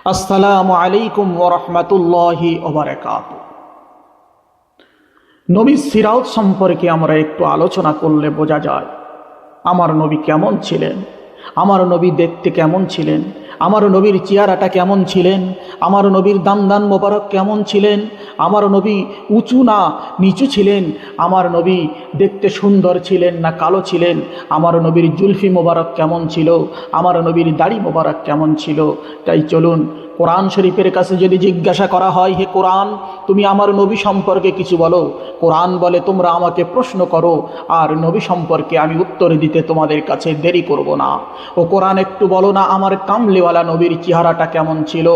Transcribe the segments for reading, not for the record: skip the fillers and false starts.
আসসালামু আলাইকুম ওয়া রাহমাতুল্লাহি ওয়া বারাকাতুহু। নবীর সিরাত সম্পর্কে আমরা একটু আলোচনা করলে বোঝা যায় আমার নবী কেমন ছিলেন, আমার নবী দেখতে কেমন ছিলেন, আমার নবীর চেহারাটা কেমন ছিলেন, আমার নবীর দান মোবারক কেমন ছিলেন, আমার নবী উঁচু না নিচু ছিলেন, আমার নবী দেখতে সুন্দর ছিলেন না কালো ছিলেন, আমার নবীর জুলফি মোবারক কেমন ছিল, আমার নবীর দাড়ি মোবারক কেমন ছিল। তাই চলুন কোরআন শরীফের কাছে যদি জিজ্ঞাসা করা হয়, হে কোরআন তুমি আমার নবী সম্পর্কে কিছু বলো, কোরআন বলে তোমরা আমাকে প্রশ্ন করো আর নবী সম্পর্কে আমি উত্তর দিতে তোমাদের কাছে দেরি করব না। ও কোরআন একটু বলো না আমার কামলিওয়ালা নবীর চেহারাটা কেমন ছিল।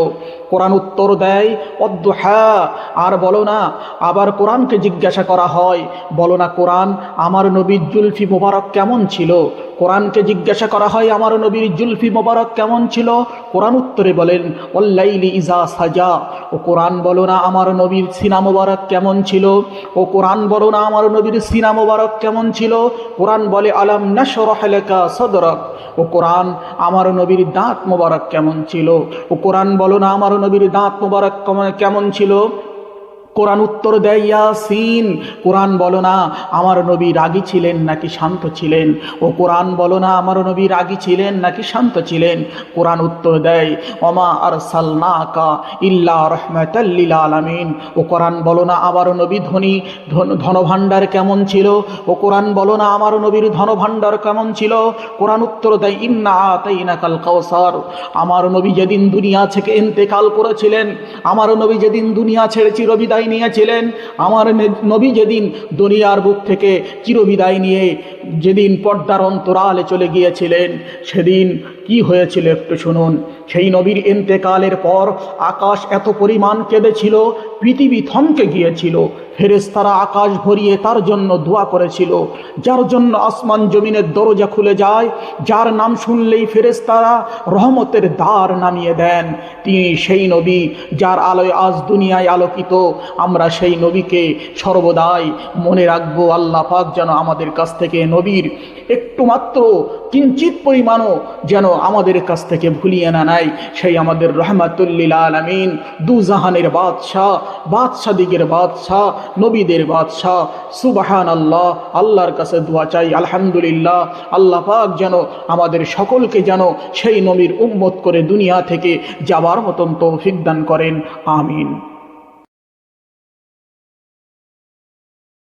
কোরআন উত্তর দেয় অদ্দুহা। আর বলো না, আবার কোরআনকে জিজ্ঞাসা করা হয়, বলো না কোরআন আমার নবীর জুলফি মোবারক কেমন ছিল। কোরআনকে জিজ্ঞাসা করা হয় আমার নবীর জুলফি মোবারক কেমন ছিল, কোরআন উত্তরে বলেন ওয়াল্লাইলি ইজা সাজা। ও কোরআন বলো না আমার নবীর সিনা মোবারক কেমন ছিল। ও কোরআন বলো না আমার নবীর সিনা মোবারক কেমন ছিল। কোরআন বলে আলাম নাশরাহ লাকা সাদরাক। ও কোরআন আমার নবীর দাঁত মোবারক কেমন ছিল। ও কোরআন বলো না আমার নবীর দাঁত মোবারক কেমন ছিল। কোরআন উত্তর দেয় ইয়াসিন। কোরআন বলো না আমার নবী রাগী ছিলেন নাকি শান্ত ছিলেন। ও কোরআন বলো না আমার নবী রাগী ছিলেন নাকি শান্ত ছিলেন। কোরআন উত্তর দেয় ওমা আরসালনাকা ইল্লা রাহমাতাল লিল আলামিন। ও কোরআন বলো না আমার নবী ধনভাণ্ডার কেমন ছিল। ও কোরআন বলো না আমার নবীর ধনভাণ্ডার কেমন ছিল। কোরআন উত্তর দেয় ইন্না আতাইনাকাল কাউসার। আমার নবী যেদিন দুনিয়া থেকে ইন্তেকাল করেছিলেন, আমার নবী যেদিন দুনিয়া ছেড়ে চিরবিদায় নিয়েছিলেন, আমার নবী যেদিন দুনিয়ার বুক থেকে চিরবিদায় নিয়ে যেদিন পর্দার অন্তরালে চলে গিয়েছিলেন, সেদিন কি হয়েছিল একটু শুনুন। সেই নবীর ইন্তেকালের পর আকাশ এত পরিমাণ কেঁদেছিল, পৃথিবী থমকে গিয়েছিল। ফেরেশতারা আকাশ ভরিয়ে তার জন্য দোয়া করেছিল, যার জন্য আসমান জমিনের দরজা খুলে যায়, যার নাম শুনলেই ফেরেশতারা রহমতের দ্বার নামিয়ে দেন। তিনি সেই নবী যার আলোয় আজ দুনিয়ায় আলোকিত। আমরা সেই নবীকে সর্বদাই মনে রাখবো। আল্লাহ পাক যেন আমাদের কাছ থেকে নবীর একটু মাত্র কিঞ্চিত পরিমাণও যেন আমাদের কাছ থেকে ভুলিয়ে না নেয়। সেই আমাদের রহমাতুল লিল আলামিন, দু জাহানের বাদশাহ দিগের বাদশাহ, নবীদের বাদশাহ সুবহানাল্লাহ। আল্লাহর কাছে দোয়া চাই আলহামদুলিল্লাহ, আল্লাহ পাক যেন আমাদের সকলকে যেন সেই নবীর উম্মত করে দুনিয়া থেকে যাবার মতন তৌফিক দান করেন। আমিন।